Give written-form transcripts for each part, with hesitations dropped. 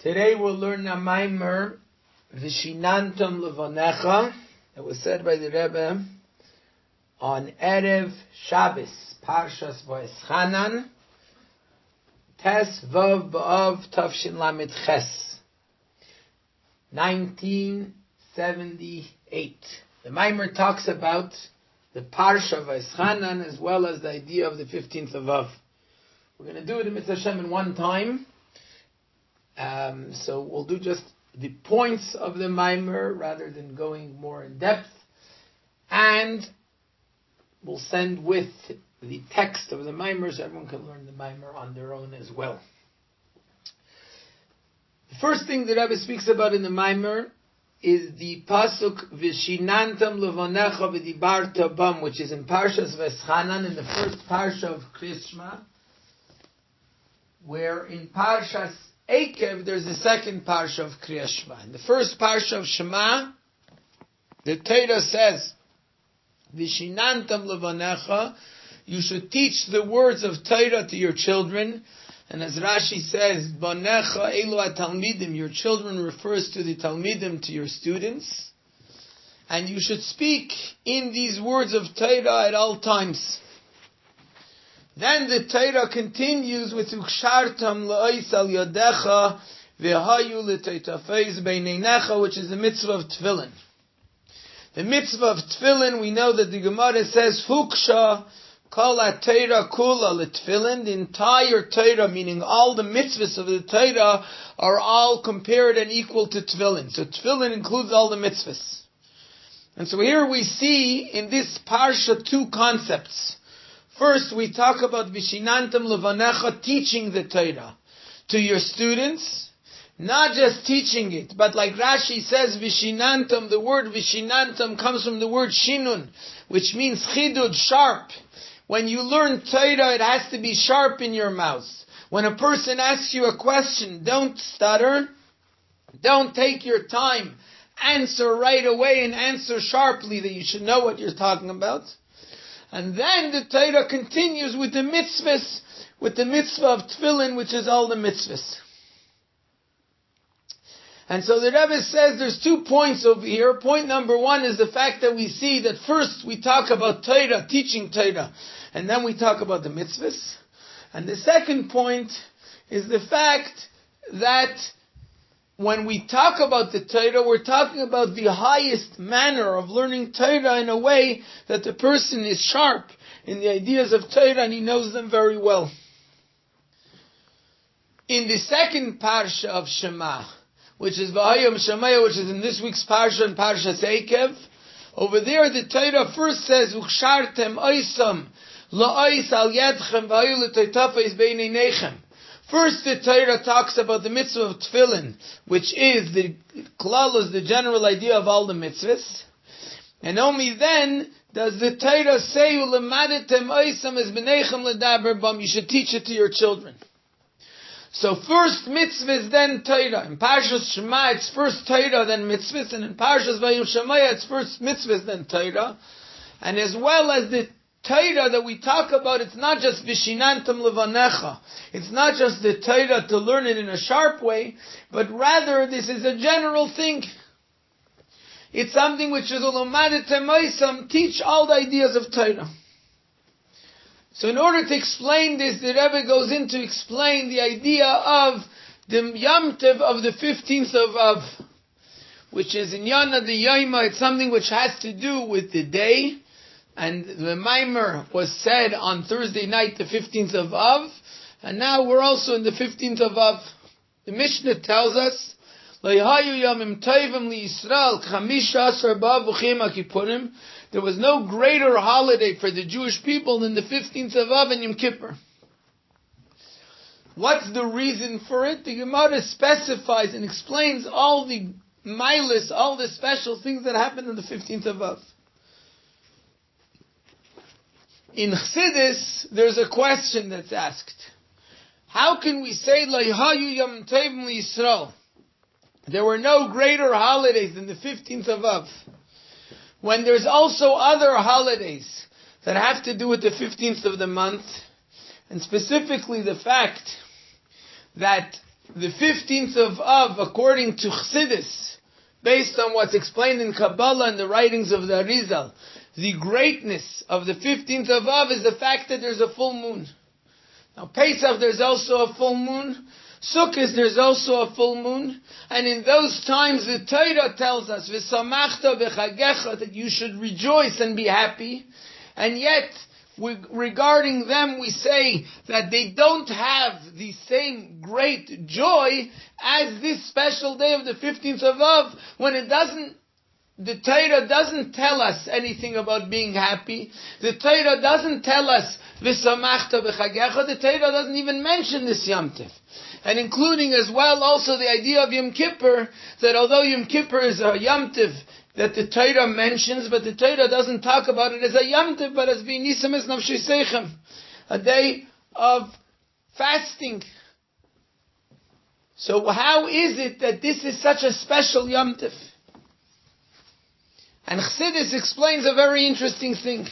Today we'll learn a Maimer, Veshinantom Levonecha, that was said by the Rebbe on Erev Shabbos, Parshas Veshinantom, Tes Vav B'Av Tavshin Lamed Ches, 1978. The Maimer talks about the Parsha of Veshinantom as well as the idea of the 15th of Av. We're going to do it in Mitzvah Hashem in one time. So we'll do just the points of the Maimer rather than going more in depth. And we'll send with the text of the Maimer so everyone can learn the Maimer on their own as well. The first thing the Rebbe speaks about in the Maimer is the Pasuk Veshinantom Levonecha v'dibarta bam, which is in Parshas Veshinantom, in the first Parsha of Kriyas Shema, where in Parshas Eikev there's the second Parsha of Kriyas Shema. In the first Parsha of Shema, the Torah says, Veshinantom Levonecha, you should teach the words of Torah to your children. And as Rashi says, Bonecha elu ha-talmidim, your children refers to the talmidim, to your students. And you should speak in these words of Torah at all times. Then the Torah continues with Ukshartam la'ois al yodecha v'hayu l'teitafeiz beinenecha, which is the mitzvah of tefillin. The mitzvah of tefillin, we know that the Gemara says, Fuksha kol ha-Torah kula l'tefillin. The entire Torah, meaning all the mitzvahs of the Torah, are all compared and equal to tefillin. So tefillin includes all the mitzvahs. And so here we see in this parsha two concepts. First, we talk about Veshinantom Levonecha, teaching the Torah to your students. Not just teaching it, but like Rashi says, Veshinantom, the word Veshinantom comes from the word Shinun, which means chidud, sharp. When you learn Torah, it has to be sharp in your mouth. When a person asks you a question, don't stutter. Don't take your time. Answer right away and answer sharply, that you should know what you're talking about. And then the Torah continues with the mitzvahs, with the mitzvah of tefillin, which is all the mitzvahs. And so the Rebbe says there's 2 points over here. Point number 1 is the fact that we see that first we talk about Torah, teaching Torah, and then we talk about the mitzvahs. And the second point is the fact that when we talk about the Torah, we're talking about the highest manner of learning Torah in a way that the person is sharp in the ideas of Torah and he knows them very well. In the second parsha of Shema, which is V'hayom Shemaya, which is in this week's parsha and Parshas Eikev, over there the Torah first says, Ukshartem oisam la'ois al yadchem v'hayu l'toitafeis beineinechem. First, the Torah talks about the mitzvah of tefillin, which is the klal, the general idea of all the mitzvahs. And only then does the Torah say, "Ulemadatem oisam es b'neichem ledaber bam." You should teach it to your children. So first mitzvahs, then Torah. In Parshas Shema, it's first Torah, then mitzvahs, and in Parshas Vayim Shemaya, it's first mitzvahs, then Torah. And as well as the Torah that we talk about, it's not just Veshinantom Levonecha. It's not just the Torah to learn it in a sharp way, but rather this is a general thing. It's something which is Ulumadetem Oisam, teach all the ideas of Torah. So in order to explain this, the Rebbe goes in to explain the idea of the Yom Tov of the 15th of Av, which is in Yana the Yoima. It's something which has to do with the day. And the Maimer was said on Thursday night, the 15th of Av, and now we're also in the 15th of Av. The Mishnah tells us, there was no greater holiday for the Jewish people than the 15th of Av and Yom Kippur. What's the reason for it? The Gemara specifies and explains all the milas, all the special things that happen on the 15th of Av. In Chassidus, there's a question that's asked. How can we say, Leihayu Yom Tovim L'Yisrael? There were no greater holidays than the 15th of Av, when there's also other holidays that have to do with the 15th of the month, and specifically the fact that the 15th of Av, according to Chassidus, based on what's explained in Kabbalah and the writings of the Arizal, the greatness of the 15th of Av is the fact that there's a full moon. Now, Pesach, there's also a full moon. Sukkot, there's also a full moon. And in those times, the Torah tells us, V'samachta b'chagecha, that you should rejoice and be happy. And yet, regarding them, we say that they don't have the same great joy as this special day of the 15th of Av, when the Torah doesn't tell us anything about being happy. The Torah doesn't tell us v'samachta b'chagecha. The Torah doesn't even mention this Yom Tov. And including as well also the idea of Yom Kippur, that although Yom Kippur is a Yom Tov that the Torah mentions, but the Torah doesn't talk about it as a Yom Tov, but as v'nisam es nafshei seichem, a day of fasting. So how is it that this is such a special Yom Tov? And Chassidus explains a very interesting thing.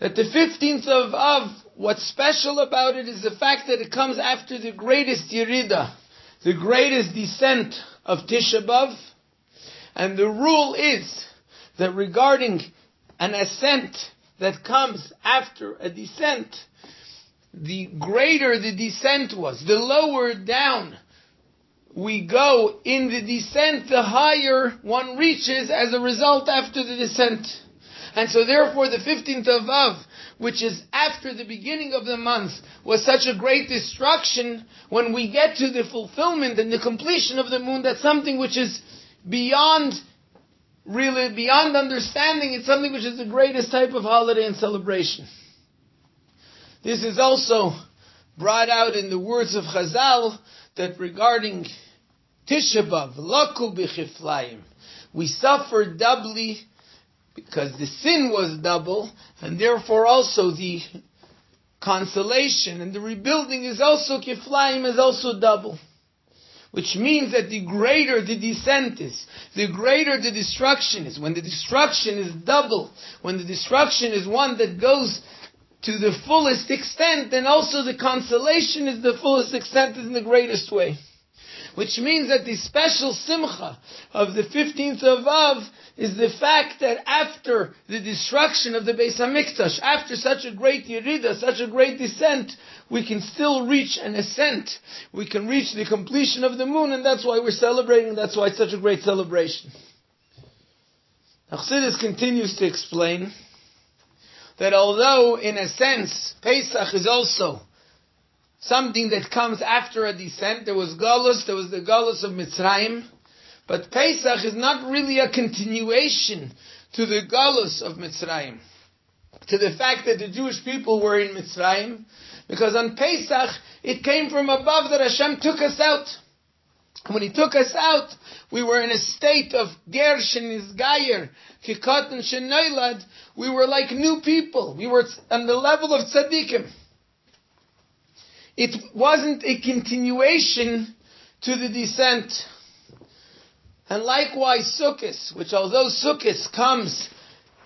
That the 15th of Av, what's special about it is the fact that it comes after the greatest Yerida, the greatest descent of Tisha B'Av. And the rule is that regarding an ascent that comes after a descent, the greater the descent was, the lower down we go in the descent, the higher one reaches as a result after the descent. And so therefore the 15th of Av, which is after the beginning of the month, was such a great destruction. When we get to the fulfillment and the completion of the moon, that's something which is beyond understanding. It's something which is the greatest type of holiday and celebration. This is also brought out in the words of Chazal, that regarding Tisha B'Av, laku b'chiflayim, we suffered doubly because the sin was double, and therefore also the consolation and the rebuilding is also kiflayim, is also double. Which means that the greater the descent is, the greater the destruction is. When the destruction is double, when the destruction is one that goes to the fullest extent, then also the consolation is the fullest extent, is in the greatest way. Which means that the special simcha of the 15th of Av is the fact that after the destruction of the Beis HaMikdash, after such a great Yerida, such a great descent, we can still reach an ascent. We can reach the completion of the moon, and that's why we're celebrating, that's why it's such a great celebration. Chassidus continues to explain that although, in a sense, Pesach is also something that comes after a descent, there was Galus, there was the Galus of Mitzrayim, but Pesach is not really a continuation to the Galus of Mitzrayim, to the fact that the Jewish people were in Mitzrayim, because on Pesach, it came from above that Hashem took us out. When He took us out, we were in a state of ger shenizgayer, kikotan shenoilad. We were like new people. We were on the level of tzaddikim. It wasn't a continuation to the descent. And likewise Sukkot, which although Sukkot comes,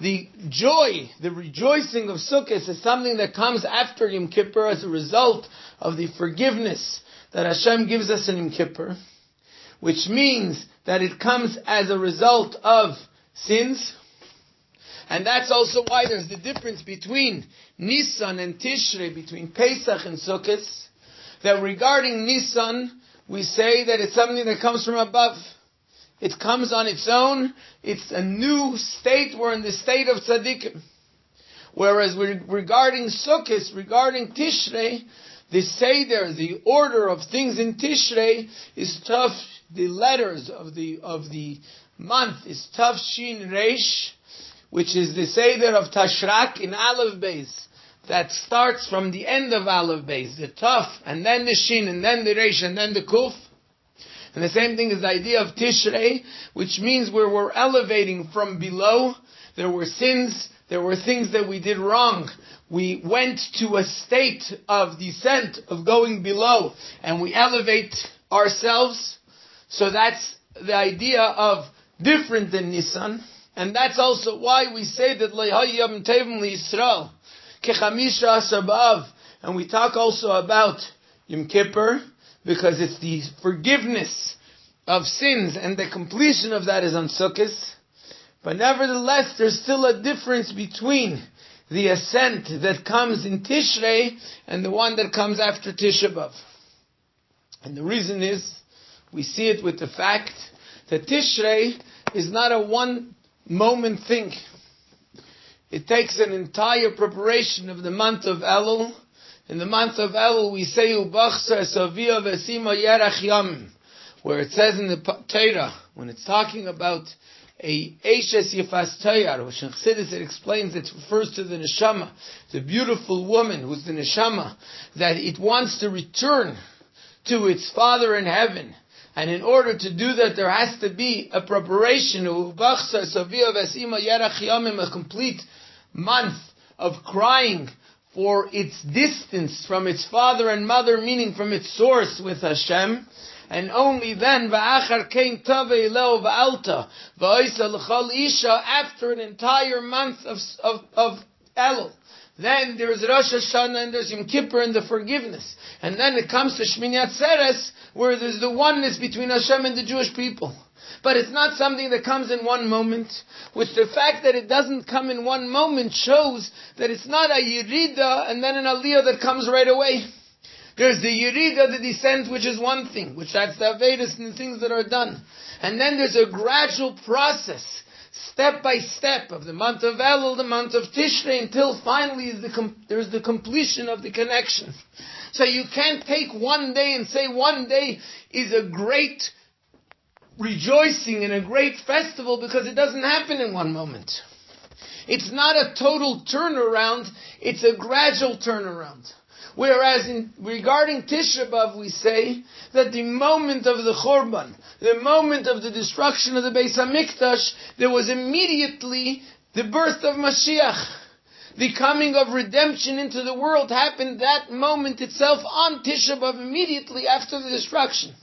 the joy, the rejoicing of Sukkot is something that comes after Yom Kippur as a result of the forgiveness that Hashem gives us in Yom Kippur, which means that it comes as a result of sins. And that's also why there's the difference between Nisan and Tishrei, between Pesach and Sukkot, that regarding Nisan, we say that it's something that comes from above. It comes on its own. It's a new state. We're in the state of tzaddikim. Whereas regarding Sukkot, regarding Tishrei, the Seder, the order of things in Tishrei is tough. The letters of the month is Tav Shin Reish, which is the Seder of Tashrak in Aleph Beis. That starts from the end of Aleph Beis, the Tav, and then the Shin, and then the Reish, and then the Kuf. And the same thing is the idea of Tishrei, which means where we're elevating from below. There were sins, there were things that we did wrong. We went to a state of descent, of going below, and we elevate ourselves. So that's the idea of different than Nisan. And that's also why we say that Le'hayam Tevim L'Yisrael Kechamisha Asar B'Av. And we talk also about Yom Kippur, because it's the forgiveness of sins, and the completion of that is on Sukkot. But nevertheless, there's still a difference between the ascent that comes in Tishrei and the one that comes after Tisha B'Av. And the reason is, we see it with the fact that Tishrei is not a one-moment thing. It takes an entire preparation of the month of Elul. In the month of Elul, we say, Ubachsa Savia Vesima Yerach Yamim, where it says in the Torah, when it's talking about a Eishes Yefas Tayar, which in Chassidus it explains, it refers to the Neshama, the beautiful woman who's the Neshama, that it wants to return to its Father in heaven. And in order to do that, there has to be a preparation, a complete month of crying for its distance from its father and mother, meaning from its source with Hashem. And only then, after an entire month of Elul, then there's Rosh Hashanah and there's Yom Kippur and the forgiveness. And then it comes to Shmini Atzeres, where there's the oneness between Hashem and the Jewish people. But it's not something that comes in one moment. Which the fact that it doesn't come in one moment shows that it's not a Yerida and then an Aliyah that comes right away. There's the Yerida, the descent, which is one thing, which that's the Avedas and the things that are done. And then there's a gradual process, step by step, of the month of Elul, the month of Tishrei, until finally there's the completion of the connection. So you can't take one day and say one day is a great rejoicing and a great festival, because it doesn't happen in one moment. It's not a total turnaround, it's a gradual turnaround. Whereas regarding Tisha B'Av, we say that the moment of the Churban, the moment of the destruction of the Beis HaMikdash, there was immediately the birth of Mashiach. The coming of redemption into the world happened that moment itself on Tisha B'Av, immediately after the destruction.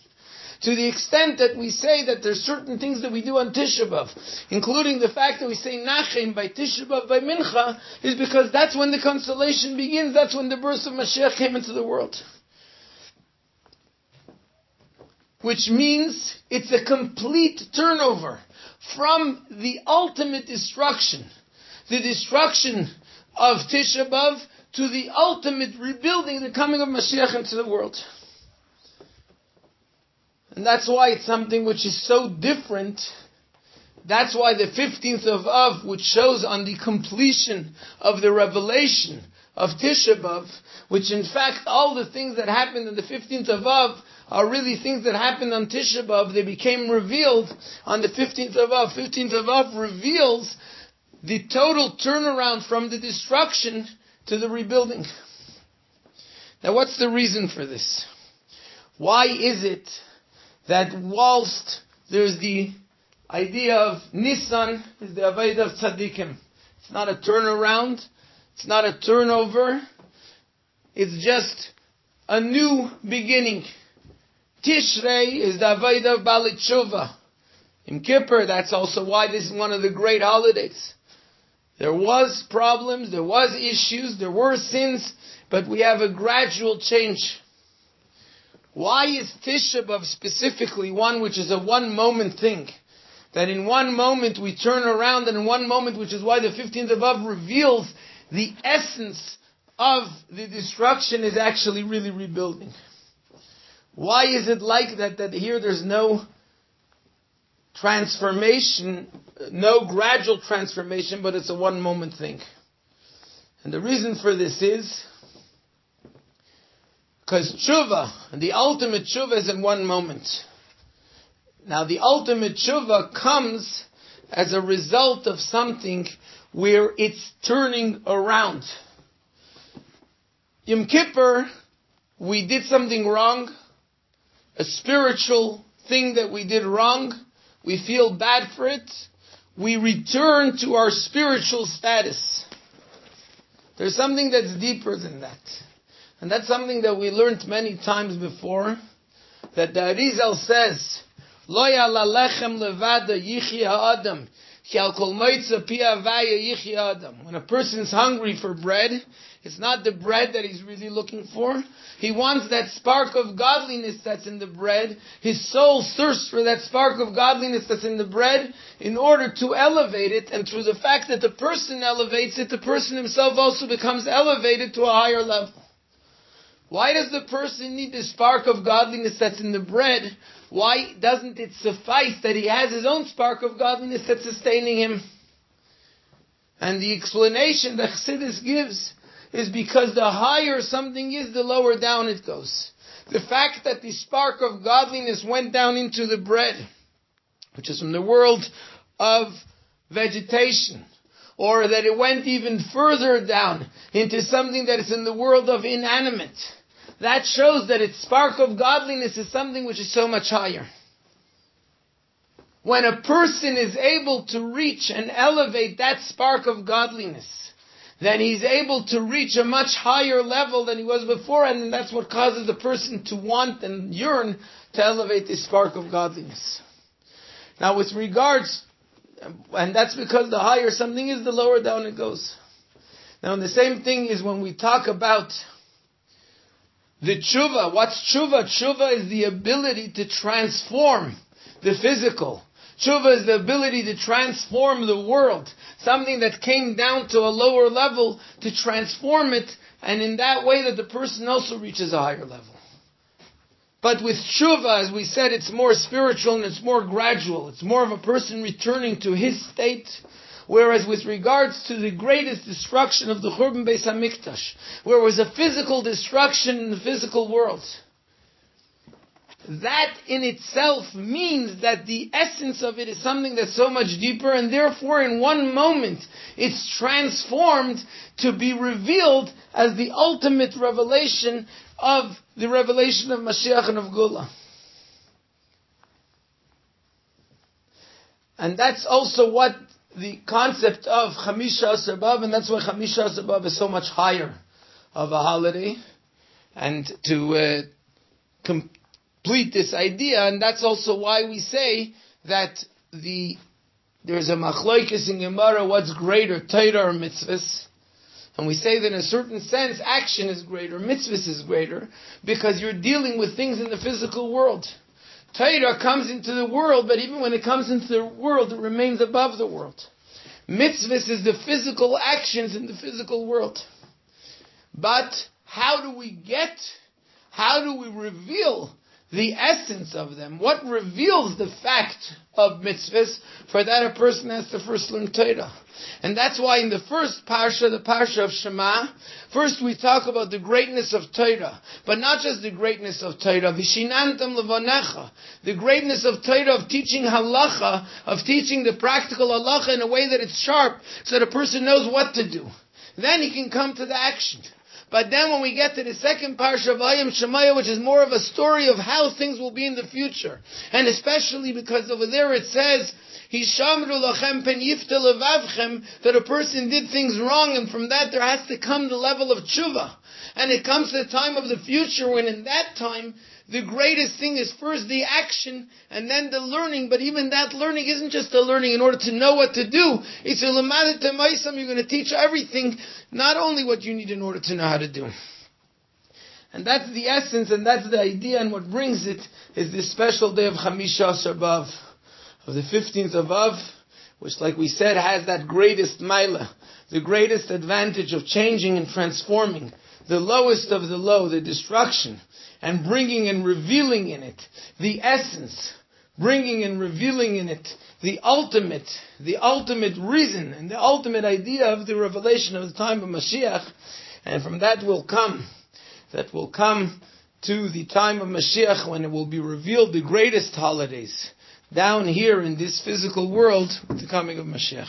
To the extent that we say that there's certain things that we do on Tisha B'Av, including the fact that we say Nachem by Tisha B'Av by Mincha, is because that's when the consolation begins, that's when the birth of Mashiach came into the world. Which means it's a complete turnover from the ultimate destruction, the destruction of Tisha B'Av, to the ultimate rebuilding, the coming of Mashiach into the world. And that's why it's something which is so different. That's why the 15th of Av, which shows on the completion of the revelation of Tisha B'Av, which in fact all the things that happened on the 15th of Av are really things that happened on Tisha B'Av. They became revealed on the 15th of Av. 15th of Av reveals the total turnaround from the destruction to the rebuilding. Now what's the reason for this? Why is it that whilst there's the idea of Nisan is the Avodah of Tzaddikim, it's not a turnaround, it's not a turnover, it's just a new beginning. Tishrei is the Avodah of Baalei Tshuva. Yom Kippur, that's also why this is one of the great holidays. There was problems, there was issues, there were sins, but we have a gradual change. Why is Tisha B'Av specifically one which is a one-moment thing? That in one moment we turn around, and in one moment, which is why the 15th of Av reveals the essence of the destruction is actually really rebuilding. Why is it like that, that here there's no transformation, no gradual transformation, but it's a one-moment thing? And the reason for this is because tshuva, and the ultimate tshuva is in one moment. Now the ultimate tshuva comes as a result of something where it's turning around. Yom Kippur, we did something wrong, a spiritual thing that we did wrong, we feel bad for it, we return to our spiritual status. There's something that's deeper than that. And that's something that we learned many times before, that the Arizal says, Lo ya'ala lechem levada yichya ha'adam. When a person is hungry for bread, it's not the bread that he's really looking for. He wants that spark of godliness that's in the bread. His soul thirsts for that spark of godliness that's in the bread in order to elevate it. And through the fact that the person elevates it, the person himself also becomes elevated to a higher level. Why does the person need the spark of godliness that's in the bread? Why doesn't it suffice that he has his own spark of godliness that's sustaining him? And the explanation that Chassidus gives is because the higher something is, the lower down it goes. The fact that the spark of godliness went down into the bread, which is from the world of vegetation, or that it went even further down into something that is in the world of inanimate, that shows that its spark of godliness is something which is so much higher. When a person is able to reach and elevate that spark of godliness, then he's able to reach a much higher level than he was before, and that's what causes the person to want and yearn to elevate this spark of godliness. Now with regards, and that's because the higher something is, the lower down it goes. Now the same thing is when we talk about the tshuva. What's tshuva? Tshuva is the ability to transform the physical. Tshuva is the ability to transform the world. Something that came down to a lower level, to transform it, and in that way that the person also reaches a higher level. But with tshuva, as we said, it's more spiritual and it's more gradual. It's more of a person returning to his state. Whereas with regards to the greatest destruction of the Churban Beis HaMikdash, where it was a physical destruction in the physical world, that in itself means that the essence of it is something that's so much deeper, and therefore in one moment it's transformed to be revealed as the ultimate revelation of the revelation of Mashiach and of Gula. And that's also what the concept of Chamisha Asar B'Av, and that's why Chamisha Asar B'Av is so much higher of a holiday. And to complete this idea, and that's also why we say that there's a machlokes in Gemara, what's greater, Torah or mitzvahs? And we say that in a certain sense, action is greater, mitzvahs is greater, because you're dealing with things in the physical world. Torah comes into the world, but even when it comes into the world, it remains above the world. Mitzvahs is the physical actions in the physical world. But how do we reveal the essence of them? What reveals the fact of mitzvahs? For that a person has to first learn Torah. And that's why in the first parsha, the parsha of Shema, first we talk about the greatness of Torah. But not just the greatness of Torah. Veshinantom Levonecha. The greatness of Torah, of teaching halacha, of teaching the practical halacha in a way that it's sharp, so that a person knows what to do. Then he can come to the action. But then when we get to the second parsha of Ayam Shemaya, which is more of a story of how things will be in the future, and especially because over there it says, Hishamru lachem pen yifta levavchem, that a person did things wrong, and from that there has to come the level of tshuva. And it comes to the time of the future when in that time, the greatest thing is first the action and then the learning. But even that learning isn't just a learning in order to know what to do. It's a lemadet temaisam. You're going to teach everything, not only what you need in order to know how to do. And that's the essence, and that's the idea, and what brings it is this special day of Chamisha Asar B'Av, of the 15th of Av, which, like we said, has that greatest maila, the greatest advantage of changing and transforming the lowest of the low, the destruction, and bringing and revealing in it the essence, bringing and revealing in it the ultimate reason and the ultimate idea of the revelation of the time of Mashiach. And from that will come to the time of Mashiach, when it will be revealed the greatest holidays down here in this physical world with the coming of Mashiach.